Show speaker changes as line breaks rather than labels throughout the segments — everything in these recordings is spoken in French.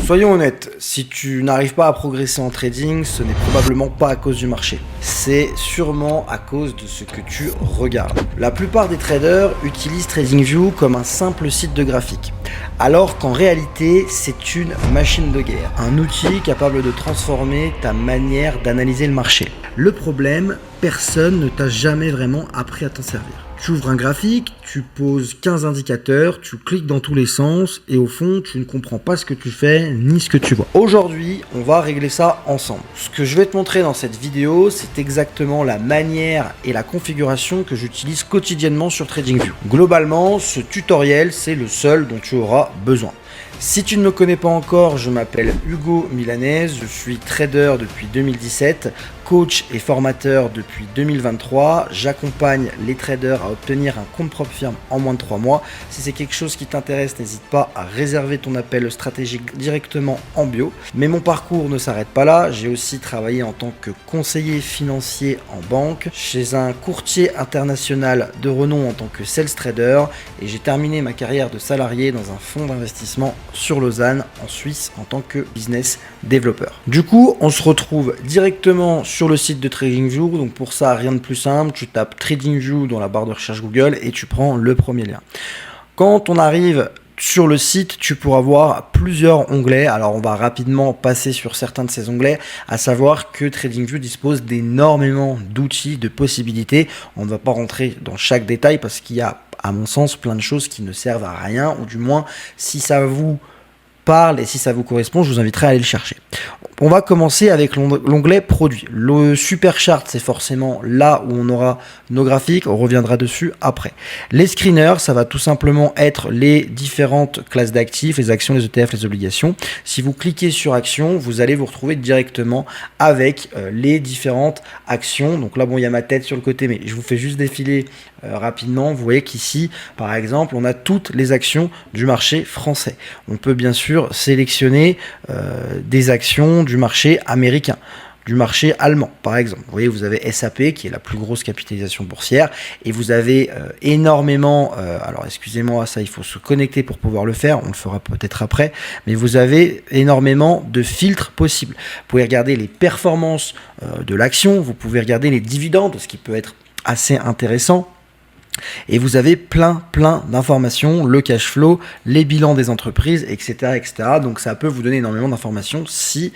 Soyons honnêtes, si tu n'arrives pas à progresser en trading, ce n'est probablement pas à cause du marché. C'est sûrement à cause de ce que tu regardes. La plupart des traders utilisent TradingView comme un simple site de graphique, alors qu'en réalité, c'est une machine de guerre, un outil capable de transformer ta manière d'analyser le marché. Le problème, personne ne t'a jamais vraiment appris à t'en servir. Tu ouvres un graphique, tu poses 15 indicateurs, tu cliques dans tous les sens et au fond, tu ne comprends pas ce que tu fais ni ce que tu vois. Aujourd'hui, on va régler ça ensemble. Ce que je vais te montrer dans cette vidéo, c'est exactement la manière et la configuration que j'utilise quotidiennement sur TradingView. Globalement, ce tutoriel, c'est le seul dont tu auras besoin. Si tu ne me connais pas encore, je m'appelle Hugo Milanez, je suis trader depuis 2017, coach et formateur depuis 2023. J'accompagne les traders à obtenir un compte propre firme en moins de 3 mois. Si c'est quelque chose qui t'intéresse, n'hésite pas à réserver ton appel stratégique directement en bio. Mais mon parcours ne s'arrête pas là. J'ai aussi travaillé en tant que conseiller financier en banque, chez un courtier international de renom en tant que sales trader et j'ai terminé ma carrière de salarié dans un fonds d'investissement sur Lausanne en Suisse en tant que business développeur. Du coup, on se retrouve directement sur le site de TradingView. Donc pour ça, rien de plus simple, tu tapes TradingView dans la barre de recherche Google et tu prends le premier lien. Quand on arrive sur le site, tu pourras voir plusieurs onglets. Alors on va rapidement passer sur certains de ces onglets, à savoir que TradingView dispose d'énormément d'outils, de possibilités. On ne va pas rentrer dans chaque détail parce qu'il y a, à mon sens, plein de choses qui ne servent à rien, ou du moins si ça vous parle et si ça vous correspond, je vous inviterai à aller le chercher. On va commencer avec l'onglet produits. Le super chart, c'est forcément là où on aura nos graphiques, on reviendra dessus après. Les screeners, ça va tout simplement être les différentes classes d'actifs, les actions, les ETF, les obligations. Si vous cliquez sur actions, vous allez vous retrouver directement avec les différentes actions. Donc là, bon, il y a ma tête sur le côté, mais je vous fais juste défiler rapidement. Vous voyez qu'ici, par exemple, on a toutes les actions du marché français. On peut bien sûr sélectionner des actions du marché américain, du marché allemand par exemple. Vous voyez, vous avez SAP qui est la plus grosse capitalisation boursière et vous avez énormément, alors excusez-moi, ça il faut se connecter pour pouvoir le faire, on le fera peut-être après, mais vous avez énormément de filtres possibles. Vous pouvez regarder les performances de l'action, vous pouvez regarder les dividendes, ce qui peut être assez intéressant. Et vous avez plein d'informations, le cash flow, les bilans des entreprises, etc. Donc ça peut vous donner énormément d'informations si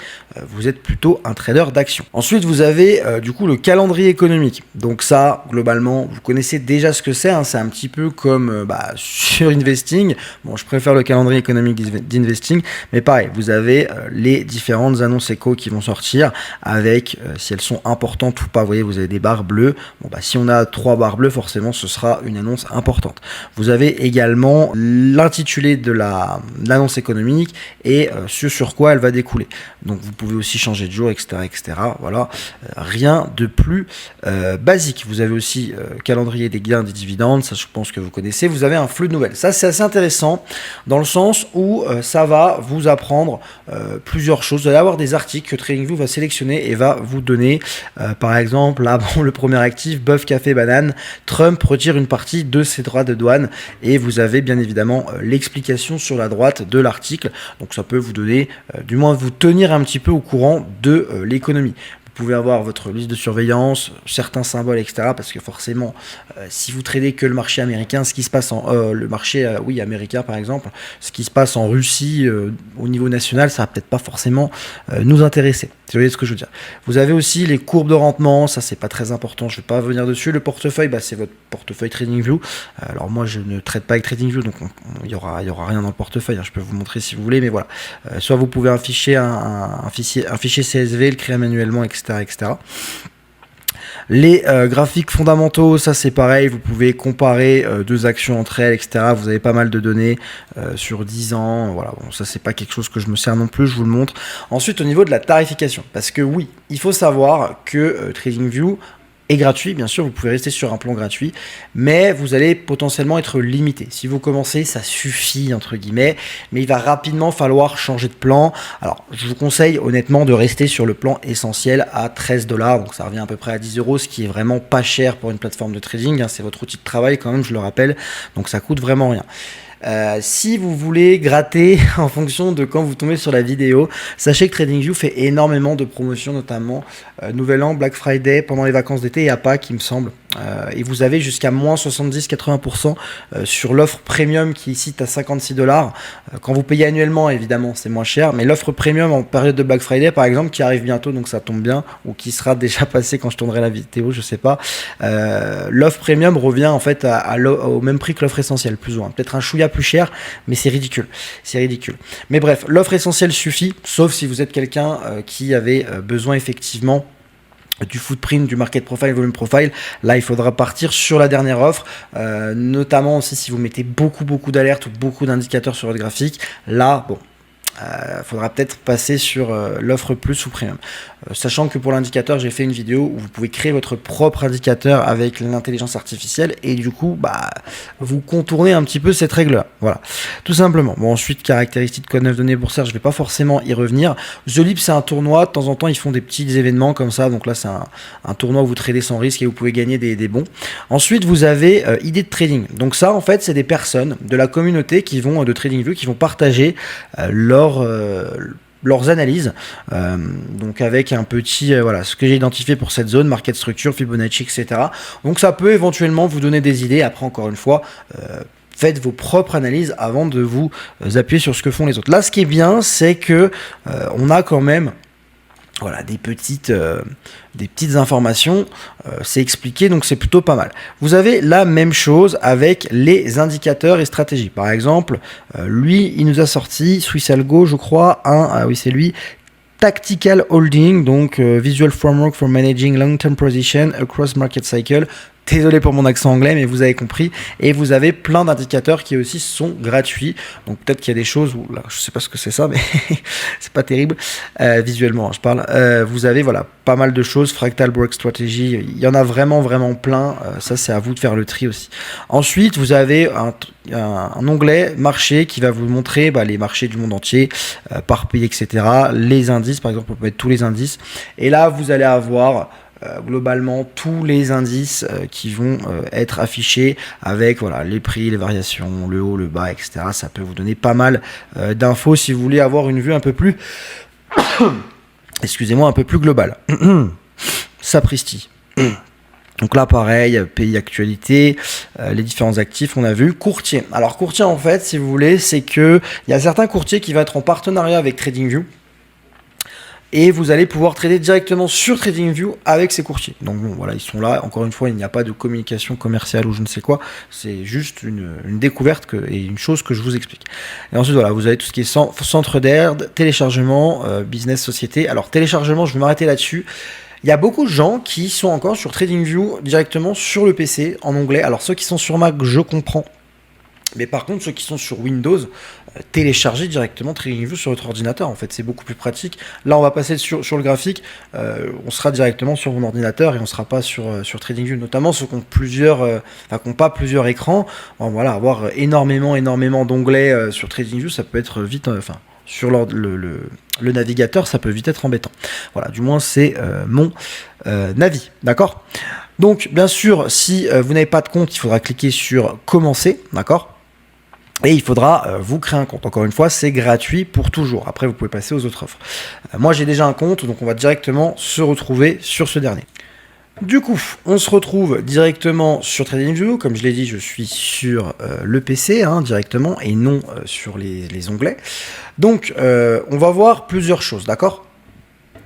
vous êtes plutôt un trader d'actions. Ensuite, vous avez du coup le calendrier économique. Donc ça, globalement, vous connaissez déjà ce que c'est. C'est un petit peu comme sur Investing. Bon, je préfère le calendrier économique d'Investing. Mais pareil, vous avez les différentes annonces éco qui vont sortir avec si elles sont importantes ou pas. Vous voyez, vous avez des barres bleues. Bon, si on a 3 barres bleues, forcément, ce sera une annonce importante. Vous avez également l'intitulé de l'annonce économique et ce sur quoi elle va découler. Donc vous pouvez aussi changer de jour, etc. Voilà, rien de plus basique. Vous avez aussi calendrier des gains, des dividendes, ça je pense que vous connaissez. Vous avez un flux de nouvelles. Ça c'est assez intéressant dans le sens où ça va vous apprendre plusieurs choses. Vous allez avoir des articles que TradingView va sélectionner et va vous donner par exemple là, le premier actif, bœuf, café, banane, Trump retire une partie de ses droits de douane et vous avez bien évidemment l'explication sur la droite de l'article. Donc ça peut vous donner, du moins vous tenir un petit peu au courant de l'économie. Vous pouvez avoir votre liste de surveillance, certains symboles, etc. Parce que forcément, si vous tradez que le marché américain, ce qui se passe le marché américain par exemple, ce qui se passe en Russie au niveau national, ça va peut-être pas forcément nous intéresser. Vous voyez ce que je veux dire. Vous avez aussi les courbes de rendement, ça c'est pas très important, je vais pas venir dessus. Le portefeuille, c'est votre portefeuille TradingView. Alors moi je ne trade pas avec TradingView, donc il y aura rien dans le portefeuille. Je peux vous montrer si vous voulez, mais voilà. Soit vous pouvez afficher un fichier CSV, le créer manuellement, etc. Les graphiques fondamentaux, ça c'est pareil, vous pouvez comparer deux actions entre elles, etc. Vous avez pas mal de données sur 10 ans, voilà, bon, ça c'est pas quelque chose que je me sers non plus, je vous le montre. Ensuite au niveau de la tarification, parce que oui, il faut savoir que TradingView est gratuit, bien sûr, vous pouvez rester sur un plan gratuit, mais vous allez potentiellement être limité. Si vous commencez, ça suffit, entre guillemets, mais il va rapidement falloir changer de plan. Alors, je vous conseille honnêtement de rester sur le plan essentiel à 13 $, donc ça revient à peu près à 10 €, ce qui est vraiment pas cher pour une plateforme de trading, c'est votre outil de travail quand même, je le rappelle, donc ça coûte vraiment rien. Si vous voulez gratter en fonction de quand vous tombez sur la vidéo, sachez que TradingView fait énormément de promotions, notamment Nouvel An, Black Friday, pendant les vacances d'été et à Pâques, il me semble. Et vous avez jusqu'à moins 70-80% sur l'offre premium qui est ici à 56$. Quand vous payez annuellement, évidemment, c'est moins cher. Mais l'offre premium en période de Black Friday, par exemple, qui arrive bientôt, donc ça tombe bien, ou qui sera déjà passé quand je tournerai la vidéo, je sais pas. L'offre premium revient en fait au même prix que l'offre essentielle, plus ou moins. Peut-être un chouïa plus cher, mais c'est ridicule. C'est ridicule. Mais bref, l'offre essentielle suffit, sauf si vous êtes quelqu'un qui avait besoin effectivement du footprint, du market profile, volume profile. Là, il faudra partir sur la dernière offre, notamment aussi si vous mettez beaucoup d'alertes ou beaucoup d'indicateurs sur votre graphique. Là, bon, faudra peut-être passer sur l'offre plus ou premium. Sachant que pour l'indicateur, j'ai fait une vidéo où vous pouvez créer votre propre indicateur avec l'intelligence artificielle et du coup, vous contournez un petit peu cette règle-là. Voilà, tout simplement. Bon, ensuite, caractéristiques de code 9 données boursières, je vais pas forcément y revenir. The Leap, c'est un tournoi. De temps en temps, ils font des petits événements comme ça. Donc là, c'est un tournoi où vous tradez sans risque et vous pouvez gagner des bons. Ensuite, vous avez idées de trading. Donc ça, en fait, c'est des personnes de la communauté qui vont de TradingView qui vont partager leurs analyses, donc avec un petit, voilà, ce que j'ai identifié pour cette zone, market structure, Fibonacci, etc. Donc ça peut éventuellement vous donner des idées. Après, encore une fois, faites vos propres analyses avant de vous appuyer sur ce que font les autres. Là, ce qui est bien, c'est que on a quand même des petites informations, c'est expliqué, donc c'est plutôt pas mal. Vous avez la même chose avec les indicateurs et stratégies. Par exemple, lui, il nous a sorti, Swiss Algo, je crois, oui c'est lui, Tactical Holding, donc Visual Framework for Managing Long-Term Position Across Market Cycle. Désolé pour mon accent anglais, mais vous avez compris. Et vous avez plein d'indicateurs qui aussi sont gratuits. Donc peut-être qu'il y a des choses où, là, je sais pas ce que c'est ça, mais c'est pas terrible. Visuellement, je parle. Vous avez pas mal de choses. Fractal Break Strategy, il y en a vraiment plein. Ça, c'est à vous de faire le tri aussi. Ensuite, vous avez un onglet marché qui va vous montrer les marchés du monde entier, par pays, etc. Les indices, par exemple, on peut mettre tous les indices. Et là, vous allez avoir globalement tous les indices qui vont être affichés avec les prix, les variations, le haut, le bas, etc. Ça peut vous donner pas mal d'infos si vous voulez avoir une vue un peu plus excusez-moi, un peu plus globale. Sapristi. Donc là, pareil, pays, actualité, les différents actifs, on a vu. Courtier. Alors, courtier, en fait, si vous voulez, c'est que il y a certains courtiers qui vont être en partenariat avec TradingView. Et vous allez pouvoir trader directement sur TradingView avec ces courtiers. Donc bon, voilà, ils sont là. Encore une fois, il n'y a pas de communication commerciale ou je ne sais quoi. C'est juste une découverte et une chose que je vous explique. Et ensuite, voilà, vous avez tout ce qui est centre d'aide, téléchargement, business, société. Alors, téléchargement, je vais m'arrêter là-dessus. Il y a beaucoup de gens qui sont encore sur TradingView directement sur le PC en onglet. Alors, ceux qui sont sur Mac, je comprends. Mais par contre, ceux qui sont sur Windows, téléchargez directement TradingView sur votre ordinateur. En fait, c'est beaucoup plus pratique. Là, on va passer sur le graphique. On sera directement sur mon ordinateur et on ne sera pas sur TradingView. Notamment ceux qui ont qui n'ont pas plusieurs écrans. Bon, voilà, avoir énormément d'onglets sur TradingView, ça peut être vite. Sur le navigateur, ça peut vite être embêtant. Voilà, du moins, c'est mon avis. D'accord ? Donc, bien sûr, si vous n'avez pas de compte, il faudra cliquer sur commencer. D'accord ? Et il faudra vous créer un compte. Encore une fois, c'est gratuit pour toujours. Après, vous pouvez passer aux autres offres. Moi, j'ai déjà un compte, donc on va directement se retrouver sur ce dernier. Du coup, on se retrouve directement sur TradingView. Comme je l'ai dit, je suis sur le PC directement et non sur les onglets. Donc, on va voir plusieurs choses, d'accord ?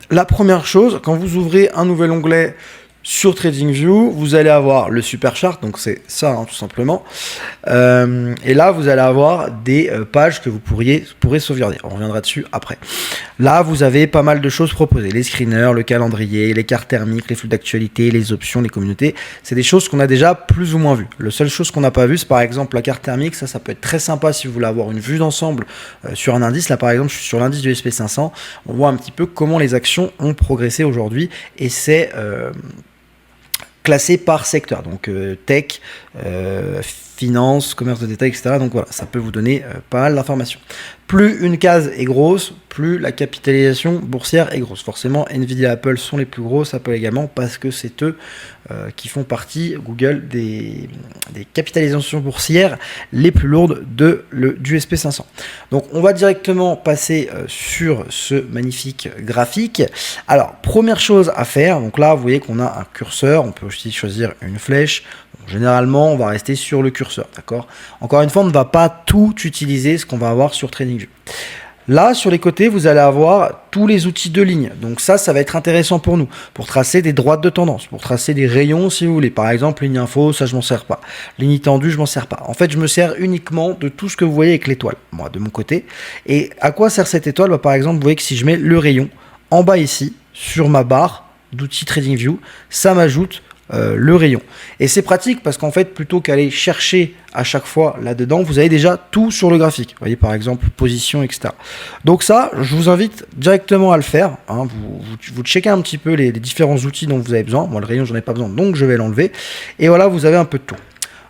La première chose, quand vous ouvrez un nouvel onglet sur TradingView, vous allez avoir le super chart, donc c'est ça tout simplement. Et là, vous allez avoir des pages que vous pourrez sauvegarder. On reviendra dessus après. Là, vous avez pas mal de choses proposées. Les screeners, le calendrier, les cartes thermiques, les flux d'actualité, les options, les communautés. C'est des choses qu'on a déjà plus ou moins vues. La seule chose qu'on n'a pas vue, c'est par exemple la carte thermique. Ça peut être très sympa si vous voulez avoir une vue d'ensemble sur un indice. Là, par exemple, je suis sur l'indice du SP500. On voit un petit peu comment les actions ont progressé aujourd'hui. Et c'est classé par secteur, donc tech, finance, commerce de détail, etc. Donc voilà, ça peut vous donner pas mal d'informations. Plus une case est grosse, plus la capitalisation boursière est grosse. Forcément, Nvidia et Apple sont les plus grosses, Apple également, parce que c'est eux qui font partie, Google, des capitalisations boursières les plus lourdes du SP500. Donc, on va directement passer sur ce magnifique graphique. Alors, première chose à faire, donc là, vous voyez qu'on a un curseur, on peut aussi choisir une flèche. Donc, généralement, on va rester sur le curseur, d'accord? Encore une fois, on ne va pas tout utiliser, ce qu'on va avoir sur TradingView. Là, sur les côtés, vous allez avoir tous les outils de ligne. Donc ça va être intéressant pour nous, pour tracer des droites de tendance, pour tracer des rayons si vous voulez. Par exemple, ligne info, ça je m'en sers pas. Ligne tendue, je m'en sers pas. En fait, je me sers uniquement de tout ce que vous voyez avec l'étoile, moi, de mon côté. Et à quoi sert cette étoile? Bah, par exemple, vous voyez que si je mets le rayon en bas ici, sur ma barre d'outils TradingView, ça m'ajoute le rayon. Et c'est pratique parce qu'en fait, plutôt qu'aller chercher à chaque fois là-dedans, vous avez déjà tout sur le graphique. Vous voyez, par exemple, position, etc. Donc ça, je vous invite directement à le faire. Hein. Vous checkez un petit peu les différents outils dont vous avez besoin. Moi, le rayon, j'en ai pas besoin, donc je vais l'enlever. Et voilà, vous avez un peu de tout.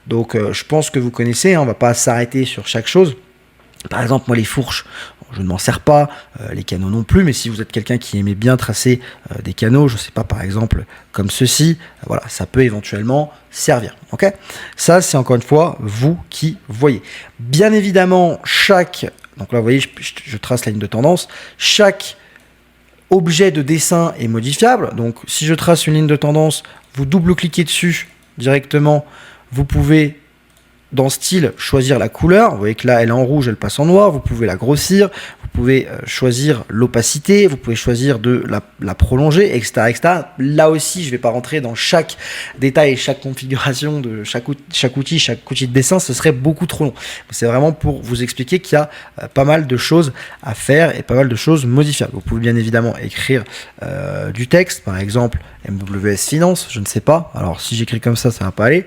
Donc, je pense que vous connaissez. Hein, on va pas s'arrêter sur chaque chose. Par exemple, moi, les fourches, je ne m'en sers pas, les canaux non plus, mais si vous êtes quelqu'un qui aimait bien tracer des canaux, je ne sais pas, par exemple, comme ceci, voilà, ça peut éventuellement servir. Ok, ça, c'est encore une fois vous qui voyez. Bien évidemment, donc là, vous voyez, je trace la ligne de tendance, chaque objet de dessin est modifiable. Donc, si je trace une ligne de tendance, vous double-cliquez dessus directement, vous pouvez dans style, choisir la couleur. Vous voyez que là, elle est en rouge, elle passe en noir. Vous pouvez la grossir. Vous pouvez choisir l'opacité. Vous pouvez choisir de la prolonger, etc., etc. Là aussi, je ne vais pas rentrer dans chaque détail et chaque configuration de chaque outil de dessin. Ce serait beaucoup trop long. C'est vraiment pour vous expliquer qu'il y a pas mal de choses à faire et pas mal de choses modifiables. Vous pouvez bien évidemment écrire du texte. Par exemple, MWS Finance, je ne sais pas. Alors, si j'écris comme ça ne va pas aller.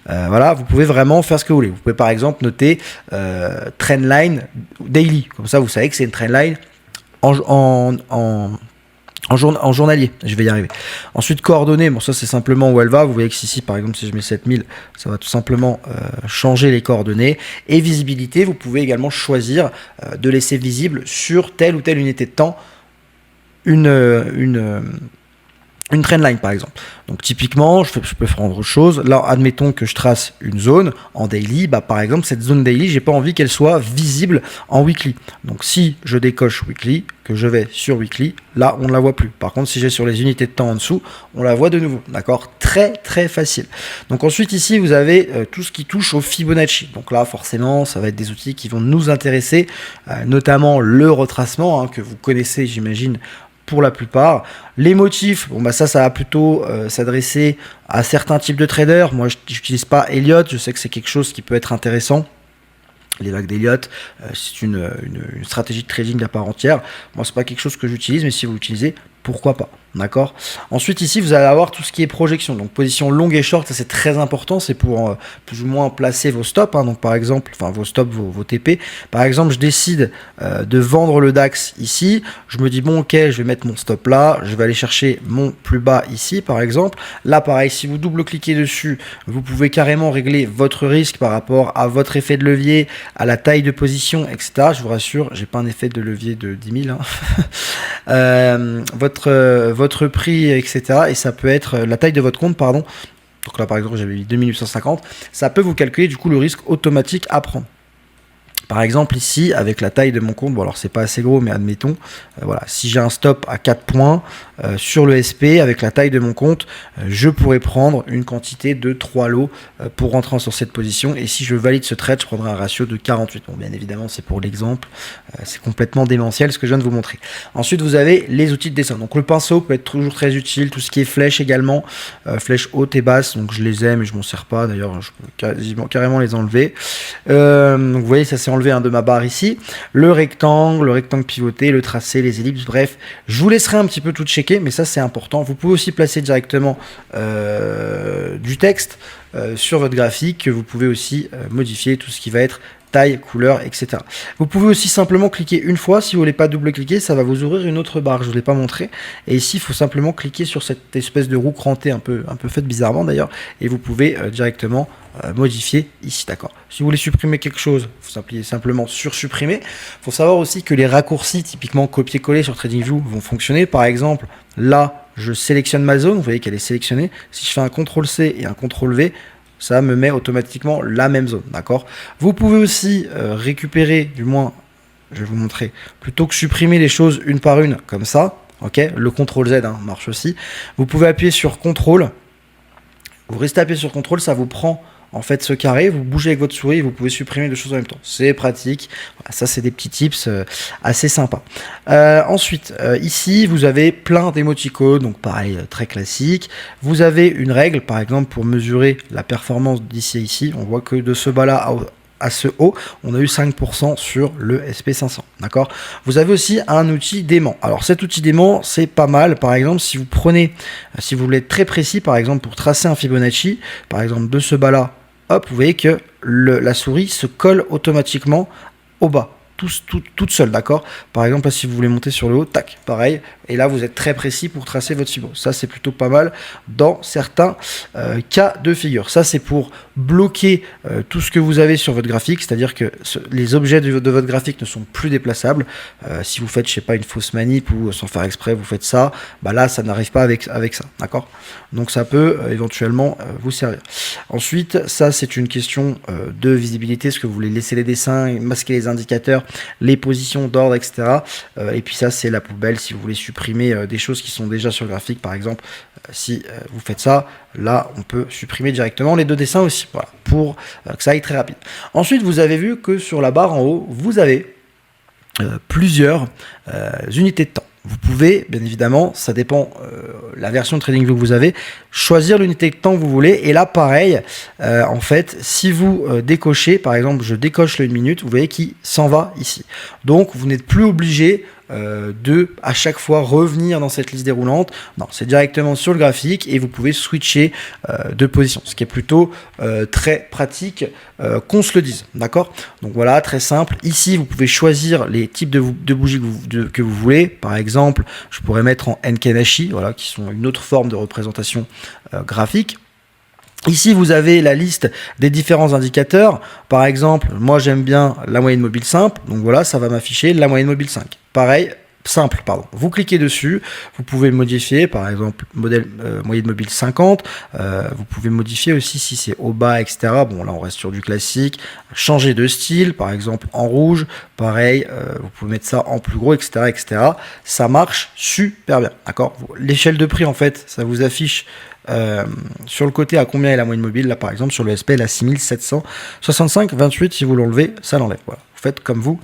Voilà, vous pouvez vraiment faire ce que vous voulez. Vous pouvez par exemple noter Trendline Daily. Comme ça, vous savez que c'est une Trendline en journalier. Je vais y arriver. Ensuite, coordonnées. Bon, ça, c'est simplement où elle va. Vous voyez que ici, par exemple, si je mets 7000, ça va tout simplement changer les coordonnées. Et visibilité, vous pouvez également choisir de laisser visible sur telle ou telle unité de temps une trendline par exemple. Donc typiquement, je peux prendre autre chose. Là, admettons que je trace une zone en daily. Bah, par exemple, cette zone daily, j'ai pas envie qu'elle soit visible en weekly. Donc si je décoche weekly, que je vais sur weekly, là, on ne la voit plus. Par contre, si j'ai sur les unités de temps en dessous, on la voit de nouveau. D'accord? Très, très facile. Donc ensuite, ici, vous avez tout ce qui touche au Fibonacci. Donc là, forcément, ça va être des outils qui vont nous intéresser, notamment le retracement, hein, que vous connaissez, j'imagine, pour la plupart. Les motifs, bon bah ça va plutôt s'adresser à certains types de traders. Moi, je n'utilise pas Elliott, je sais que c'est quelque chose qui peut être intéressant. Les vagues d'Elliott, c'est une stratégie de trading à part entière. Moi, c'est pas quelque chose que j'utilise, mais si vous l'utilisez, pourquoi pas, d'accord? Ensuite, ici, vous allez avoir tout ce qui est projection. Donc, position longue et short, ça c'est très important. C'est pour plus ou moins placer vos stops. Hein. Donc, par exemple, enfin, vos stops, vos TP. Par exemple, je décide de vendre le DAX ici. Je me dis, bon, ok, je vais mettre mon stop là. Je vais aller chercher mon plus bas ici, par exemple. Là, pareil, si vous double-cliquez dessus, vous pouvez carrément régler votre risque par rapport à votre effet de levier, à la taille de position, etc. Je vous rassure, j'ai pas un effet de levier de 10 000. Hein. Votre prix, etc. Et ça peut être la taille de votre compte, pardon. Donc là, par exemple, j'avais mis 2850. Ça peut vous calculer du coup le risque automatique à prendre. Par exemple, ici, avec la taille de mon compte, bon alors c'est pas assez gros, mais admettons, voilà, si j'ai un stop à 4 points sur le SP, avec la taille de mon compte, je pourrais prendre une quantité de 3 lots pour rentrer sur cette position. Et si je valide ce trade, je prendrai un ratio de 48. Bon, bien évidemment, c'est pour l'exemple, c'est complètement démentiel ce que je viens de vous montrer. Ensuite, vous avez les outils de dessin. Donc le pinceau peut être toujours très utile, tout ce qui est flèche également, flèche haute et basse, donc je les aime et je m'en sers pas, d'ailleurs je peux carrément les enlever. Donc vous voyez, ça c'est enlevé de ma barre ici, le rectangle pivoté, le tracé, les ellipses, bref, je vous laisserai un petit peu tout checker, mais ça c'est important. Vous pouvez aussi placer directement du texte sur votre graphique, vous pouvez aussi modifier tout ce qui va être taille, couleur, etc. Vous pouvez aussi simplement cliquer une fois. Si vous voulez pas double-cliquer, ça va vous ouvrir une autre barre. Je ne vous l'ai pas montré. Et ici, il faut simplement cliquer sur cette espèce de roue crantée un peu faite bizarrement d'ailleurs. Et vous pouvez directement modifier ici, d'accord. Si vous voulez supprimer quelque chose, vous appuyez simplement sur supprimer. Il faut savoir aussi que les raccourcis, typiquement copier-coller sur TradingView, vont fonctionner. Par exemple, là, je sélectionne ma zone. Vous voyez qu'elle est sélectionnée. Si je fais un CTRL-C et un CTRL-V, ça me met automatiquement la même zone, d'accord. Vous pouvez aussi récupérer, du moins, je vais vous montrer, plutôt que supprimer les choses une par une, comme ça, ok. Le CTRL-Z marche aussi. Vous pouvez appuyer sur CTRL, vous restez appuyé sur CTRL, ça vous prend en fait ce carré, vous bougez avec votre souris et vous pouvez supprimer deux choses en même temps. C'est pratique. Voilà, ça, c'est des petits tips assez sympas. Ensuite, ici, vous avez plein d'émoticônes, donc pareil, très classique. Vous avez une règle, par exemple, pour mesurer la performance d'ici à ici. On voit que de ce bas-là à ce haut, on a eu 5% sur le SP500, d'accord. Vous avez aussi un outil d'aimant. Alors cet outil d'aimant, c'est pas mal. Par exemple, si vous voulez être très précis, par exemple pour tracer un Fibonacci, par exemple de ce bas-là, hop, vous voyez que la souris se colle automatiquement au bas. Toute seule, d'accord. Par exemple, là, si vous voulez monter sur le haut, tac, pareil. Et là, vous êtes très précis pour tracer votre Fibo. Ça, c'est plutôt pas mal dans certains cas de figure. Ça, c'est pour bloquer tout ce que vous avez sur votre graphique. C'est-à-dire que les objets de votre graphique ne sont plus déplaçables. Si vous faites, je sais pas, une fausse manip ou sans faire exprès, vous faites ça, bah là, ça n'arrive pas avec ça, d'accord. Donc, ça peut éventuellement vous servir. Ensuite, ça, c'est une question de visibilité. Est-ce que vous voulez laisser les dessins, masquer les indicateurs, les positions d'ordre, etc. Et puis ça, c'est la poubelle si vous voulez supprimer des choses qui sont déjà sur le graphique. Par exemple, si vous faites ça, là, on peut supprimer directement les deux dessins aussi, voilà, pour que ça aille très rapide. Ensuite, vous avez vu que sur la barre en haut, vous avez plusieurs unités de temps. Vous pouvez, bien évidemment, ça dépend la version de TradingView que vous avez, choisir l'unité de temps que vous voulez. Et là, pareil, en fait, si vous décochez, par exemple, je décoche le 1 minute, vous voyez qu'il s'en va ici. Donc, vous n'êtes plus obligé de à chaque fois revenir dans cette liste déroulante. Non, c'est directement sur le graphique et vous pouvez switcher de position, ce qui est plutôt très pratique, qu'on se le dise, d'accord. Donc voilà, très simple. Ici, vous pouvez choisir les types de bougies que vous voulez. Par exemple, je pourrais mettre en Enkenashi, voilà, qui sont une autre forme de représentation graphique. Ici, vous avez la liste des différents indicateurs. Par exemple, moi, j'aime bien la moyenne mobile simple. Donc voilà, ça va m'afficher la moyenne mobile 5. Pareil, simple, pardon. Vous cliquez dessus. Vous pouvez modifier, par exemple, modèle moyenne mobile 50. Vous pouvez modifier aussi si c'est au bas, etc. Bon, là, on reste sur du classique. Changer de style, par exemple, en rouge. Pareil, vous pouvez mettre ça en plus gros, etc., etc. Ça marche super bien, d'accord. L'échelle de prix, en fait, ça vous affiche sur le côté à combien est la moyenne mobile. Là par exemple sur le SP elle a 6765,28. Si vous l'enlevez, ça l'enlève. Voilà, vous faites comme vous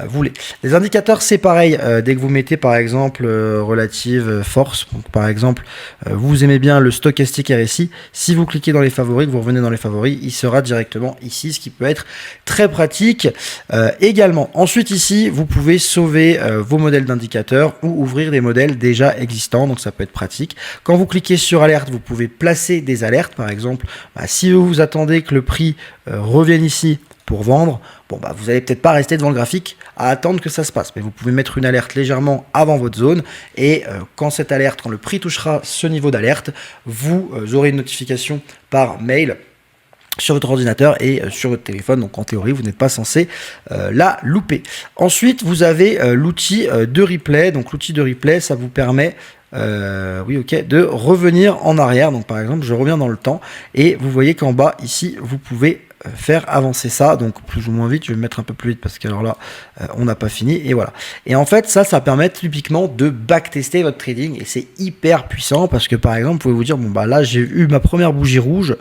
voulez. Les indicateurs, c'est pareil. Dès que vous mettez par exemple relative force, donc par exemple vous aimez bien le stochastique RSI, si vous cliquez dans les favoris, que vous revenez dans les favoris, il sera directement ici, ce qui peut être très pratique également. Ensuite ici, vous pouvez sauver vos modèles d'indicateurs ou ouvrir des modèles déjà existants, donc ça peut être pratique. Quand vous cliquez sur alerte, vous pouvez placer des alertes. Par exemple, si vous attendez que le prix revienne ici pour vendre, bon bah vous n'allez peut-être pas rester devant le graphique à attendre que ça se passe, mais vous pouvez mettre une alerte légèrement avant votre zone et quand le prix touchera ce niveau d'alerte, vous aurez une notification par mail sur votre ordinateur et sur votre téléphone, donc en théorie vous n'êtes pas censé la louper. Ensuite vous avez l'outil de replay. Donc l'outil de replay, ça vous permet de revenir en arrière. Donc par exemple je reviens dans le temps et vous voyez qu'en bas ici vous pouvez faire avancer ça, donc plus ou moins vite. Je vais me mettre un peu plus vite parce qu'alors là on n'a pas fini, et voilà. Et en fait ça permet typiquement de backtester votre trading et c'est hyper puissant parce que par exemple vous pouvez vous dire bon bah là j'ai eu ma première bougie rouge,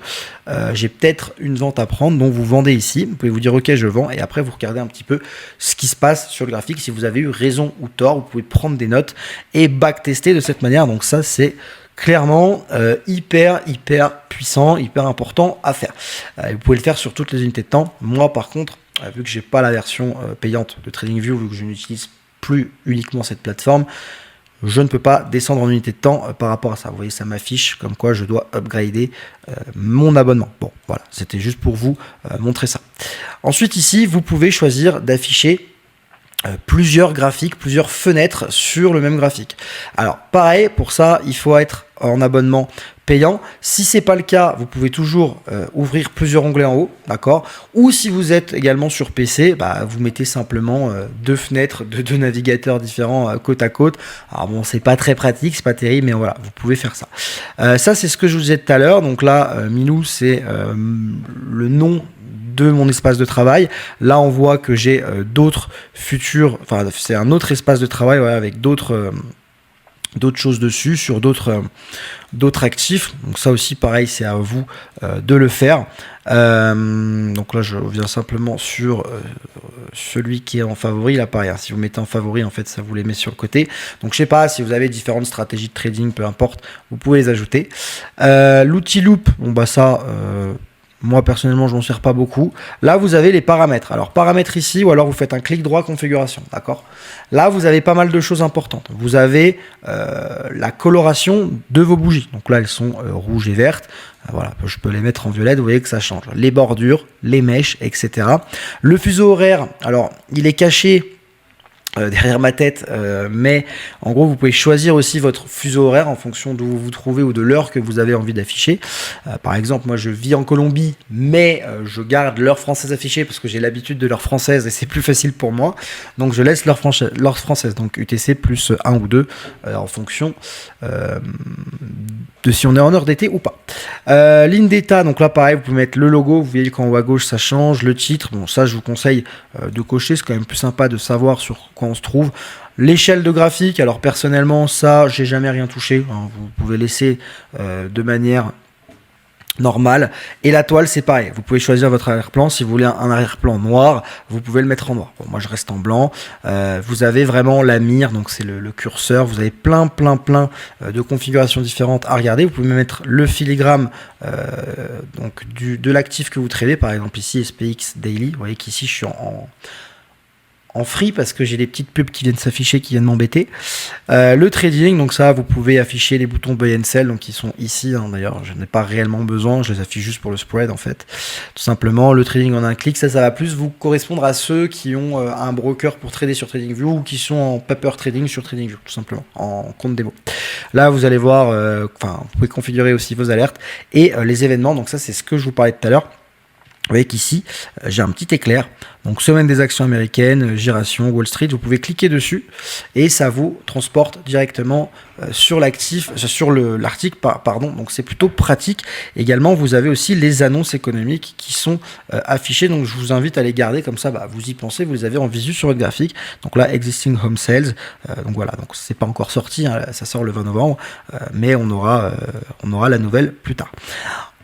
j'ai peut-être une vente à prendre, donc vous vendez ici, vous pouvez vous dire ok je vends, et après vous regardez un petit peu ce qui se passe sur le graphique. Si vous avez eu raison ou tort, vous pouvez prendre des notes et backtester de cette manière. Donc ça c'est clairement hyper puissant, hyper important à faire. Vous pouvez le faire sur toutes les unités de temps. Moi par contre, vu que j'ai pas la version payante de TradingView, vu que je n'utilise plus uniquement cette plateforme, je ne peux pas descendre en unité de temps par rapport à ça. Vous voyez, ça m'affiche comme quoi je dois upgrader mon abonnement. Bon, voilà, c'était juste pour vous montrer ça. Ensuite, ici, vous pouvez choisir d'afficher plusieurs graphiques, plusieurs fenêtres sur le même graphique. Alors, pareil, pour ça, il faut être en abonnement payant. Si c'est pas le cas, vous pouvez toujours ouvrir plusieurs onglets en haut, d'accord? Ou si vous êtes également sur PC, vous mettez simplement deux fenêtres de deux navigateurs différents côte à côte. Alors bon, c'est pas très pratique, c'est pas terrible, mais voilà, vous pouvez faire ça. Ça, c'est ce que je vous disais tout à l'heure. Donc là, Milou, c'est le nom de mon espace de travail. Là, on voit que j'ai d'autres futurs, enfin, c'est un autre espace de travail, ouais, avec d'autres choses dessus, sur d'autres actifs. Donc ça aussi, pareil, c'est à vous de le faire. Donc là, je reviens simplement sur celui qui est en favori. Là, pareil, hein, si vous mettez en favori, en fait, ça vous les met sur le côté. Donc, je sais pas, si vous avez différentes stratégies de trading, peu importe, vous pouvez les ajouter. L'outil Loop, bon, ça... moi, personnellement, je m'en sers pas beaucoup. Là, vous avez les paramètres. Alors, paramètres ici, ou alors vous faites un clic droit configuration, d'accord? Là, vous avez pas mal de choses importantes. Vous avez la coloration de vos bougies. Donc là, elles sont rouges et vertes. Voilà, je peux les mettre en violette, vous voyez que ça change. Les bordures, les mèches, etc. Le fuseau horaire, alors, il est caché derrière ma tête, mais en gros vous pouvez choisir aussi votre fuseau horaire en fonction d'où vous vous trouvez ou de l'heure que vous avez envie d'afficher. Par exemple, moi je vis en Colombie, mais je garde l'heure française affichée parce que j'ai l'habitude de l'heure française et c'est plus facile pour moi, donc je laisse l'heure française, donc UTC plus 1 ou 2 en fonction de si on est en heure d'été ou pas. Ligne d'état, donc là pareil, vous pouvez mettre le logo, vous voyez qu'en haut à gauche ça change, le titre, bon ça je vous conseille de cocher, c'est quand même plus sympa de savoir sur quoi on se trouve. L'échelle de graphique, alors personnellement ça j'ai jamais rien touché, hein, vous pouvez laisser de manière normale. Et la toile c'est pareil, vous pouvez choisir votre arrière-plan. Si vous voulez un arrière-plan noir, vous pouvez le mettre en noir. Bon, moi je reste en blanc. Vous avez vraiment la mire, donc c'est le curseur, vous avez plein de configurations différentes à regarder. Vous pouvez mettre le filigrane donc de l'actif que vous tradez, par exemple ici SPX Daily. Vous voyez qu'ici je suis en free parce que j'ai des petites pubs qui viennent s'afficher, qui viennent m'embêter. Le trading, donc ça vous pouvez afficher les boutons buy and sell, donc ils sont ici, hein, d'ailleurs je n'ai pas réellement besoin, je les affiche juste pour le spread en fait, tout simplement. Le trading en un clic, ça va plus vous correspondre à ceux qui ont un broker pour trader sur TradingView ou qui sont en paper trading sur TradingView, tout simplement, en compte démo. Là vous allez voir, vous pouvez configurer aussi vos alertes et les événements, donc ça c'est ce que je vous parlais tout à l'heure. Vous voyez qu'ici, j'ai un petit éclair. Donc, semaine des actions américaines, giration, Wall Street. Vous pouvez cliquer dessus et ça vous transporte directement sur l'actif, sur l'article, pardon. Donc, c'est plutôt pratique. Également, vous avez aussi les annonces économiques qui sont affichées. Donc, je vous invite à les garder comme ça. Vous y pensez, vous les avez en visu sur votre graphique. Donc là, Existing Home Sales. Donc voilà. Donc, c'est pas encore sorti. Hein, ça sort le 20 novembre, mais on aura la nouvelle plus tard.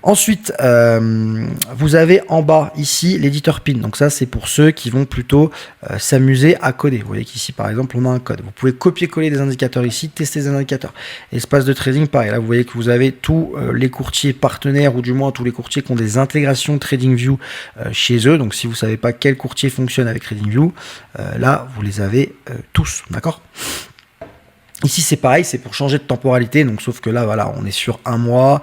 Ensuite, vous avez en bas ici l'éditeur PIN. Donc ça, c'est pour ceux qui vont plutôt s'amuser à coder. Vous voyez qu'ici, par exemple, on a un code. Vous pouvez copier-coller des indicateurs ici, tester des indicateurs. Espace de trading, pareil. Là, vous voyez que vous avez tous les courtiers partenaires, ou du moins tous les courtiers qui ont des intégrations TradingView chez eux. Donc si vous ne savez pas quel courtier fonctionne avec TradingView, là, vous les avez tous. D'accord ? Ici c'est pareil, c'est pour changer de temporalité, donc sauf que là voilà, on est sur 1 mois,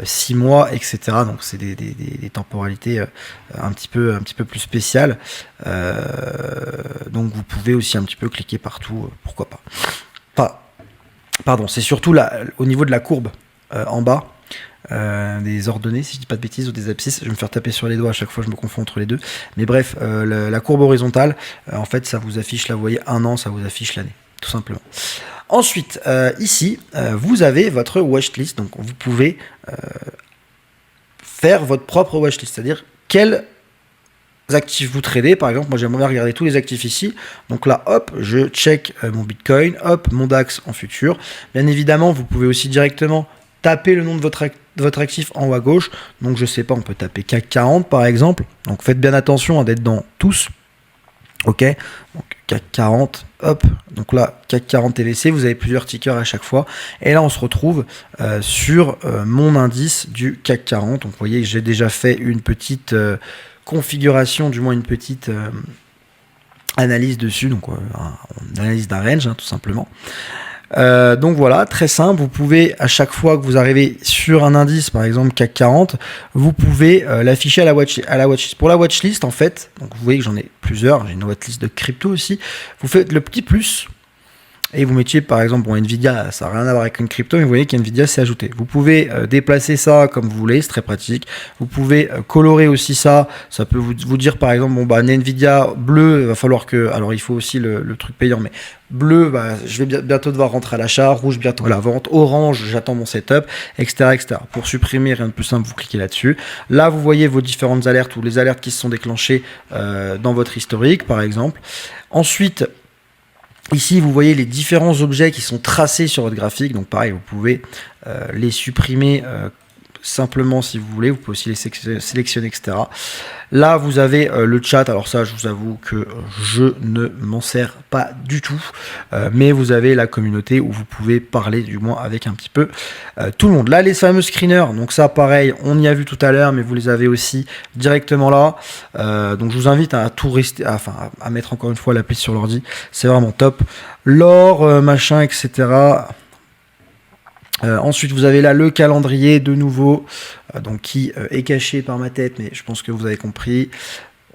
6 mois, etc. Donc c'est des temporalités un petit peu plus spéciales. Donc vous pouvez aussi un petit peu cliquer partout, pourquoi pas. Pardon, c'est surtout là, au niveau de la courbe en bas. Des ordonnées, si je dis pas de bêtises, ou des abscisses, je vais me faire taper sur les doigts à chaque fois, je me confonds entre les deux, mais bref, la courbe horizontale, en fait ça vous affiche, là vous voyez 1 an, ça vous affiche l'année, tout simplement. Ensuite, ici, vous avez votre watchlist, donc vous pouvez faire votre propre watchlist, c'est-à-dire quels actifs vous tradez. Par exemple, moi j'aimerais regarder tous les actifs ici, donc là hop, je check mon Bitcoin, hop, mon DAX en futur. Bien évidemment, vous pouvez aussi directement taper le nom de votre actif en haut à gauche. Donc je sais pas, on peut taper CAC 40 par exemple. Donc faites bien attention d'être dans tous. Ok, donc CAC 40, hop, donc là CAC 40 TVC, vous avez plusieurs tickers à chaque fois. Et là on se retrouve sur mon indice du CAC 40. Donc vous voyez que j'ai déjà fait une petite configuration, du moins une petite analyse dessus, donc une analyse d'un range, hein, tout simplement. Donc voilà, très simple. Vous pouvez, à chaque fois que vous arrivez sur un indice, par exemple CAC 40, vous pouvez l'afficher à la watchlist. Pour la watchlist, en fait, donc vous voyez que j'en ai plusieurs, j'ai une watchlist de crypto aussi, vous faites le petit plus et vous mettiez par exemple, bon, Nvidia, ça n'a rien à voir avec une crypto, mais vous voyez qu'Nvidia s'est ajouté. Vous pouvez déplacer ça comme vous voulez, c'est très pratique. Vous pouvez colorer aussi ça, ça peut vous dire par exemple, bon bah Nvidia bleu, il va falloir que, alors il faut aussi le truc payant, mais bleu, bah, je vais bientôt devoir rentrer à l'achat, rouge bientôt à la vente, orange, j'attends mon setup, etc., etc. Pour supprimer, rien de plus simple, vous cliquez là-dessus. Là, vous voyez vos différentes alertes ou les alertes qui se sont déclenchées dans votre historique, par exemple. Ensuite, ici, vous voyez les différents objets qui sont tracés sur votre graphique. Donc pareil, vous pouvez les supprimer simplement si vous voulez. Vous pouvez aussi les sélectionner, etc. Là, vous avez le chat. Alors ça, je vous avoue que je ne m'en sers pas du tout. Mais vous avez la communauté où vous pouvez parler du moins avec un petit peu tout le monde. Là, les fameux screeners. Donc ça, pareil, on y a vu tout à l'heure, mais vous les avez aussi directement là. Donc je vous invite à tout rester, à mettre encore une fois l'appli sur l'ordi. C'est vraiment top. L'or, machin, etc. Ensuite, vous avez là le calendrier de nouveau, donc qui est caché par ma tête, mais je pense que vous avez compris.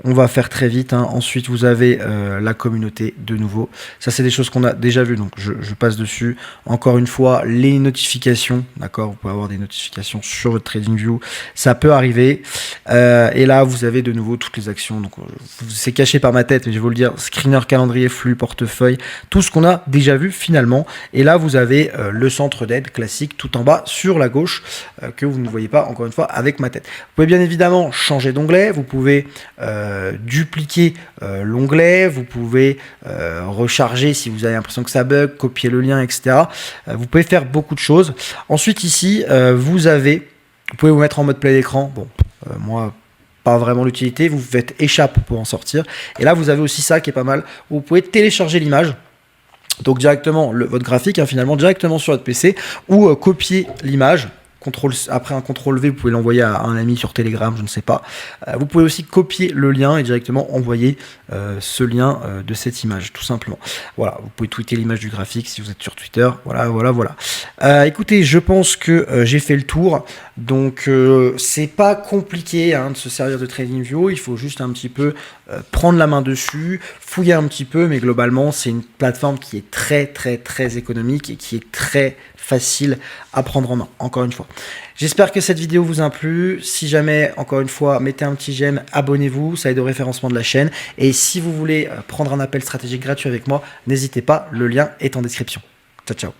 On va faire très vite. Ensuite, vous avez la communauté de nouveau. Ça, c'est des choses qu'on a déjà vues, donc je passe dessus. Encore une fois, les notifications, d'accord. Vous pouvez avoir des notifications sur votre TradingView. Ça peut arriver. Et là, vous avez de nouveau toutes les actions. Donc, c'est caché par ma tête, mais je vais vous le dire. Screener, calendrier, flux, portefeuille, tout ce qu'on a déjà vu finalement. Et là, vous avez le centre d'aide classique tout en bas sur la gauche que vous ne voyez pas, encore une fois, avec ma tête. Vous pouvez bien évidemment changer d'onglet. Vous pouvez dupliquer l'onglet, vous pouvez recharger si vous avez l'impression que ça bug, copier le lien, etc. Vous pouvez faire beaucoup de choses. Ensuite ici, vous pouvez vous mettre en mode plein écran. Bon, moi, pas vraiment l'utilité. Vous faites échappe pour en sortir. Et là, vous avez aussi ça qui est pas mal. Vous pouvez télécharger l'image. Donc directement, votre graphique, finalement, directement sur votre PC, ou copier l'image. Après un CTRL V, vous pouvez l'envoyer à un ami sur Telegram, je ne sais pas. Vous pouvez aussi copier le lien et directement envoyer ce lien de cette image, tout simplement. Voilà, vous pouvez tweeter l'image du graphique si vous êtes sur Twitter. Voilà. Écoutez, je pense que j'ai fait le tour. Donc, c'est pas compliqué de se servir de TradingView. Il faut juste un petit peu prendre la main dessus, fouiller un petit peu, mais globalement, c'est une plateforme qui est très économique et qui est très facile à prendre en main, encore une fois. J'espère que cette vidéo vous a plu. Si jamais, encore une fois, mettez un petit j'aime, abonnez-vous, ça aide au référencement de la chaîne. Et si vous voulez prendre un appel stratégique gratuit avec moi, n'hésitez pas, le lien est en description. Ciao.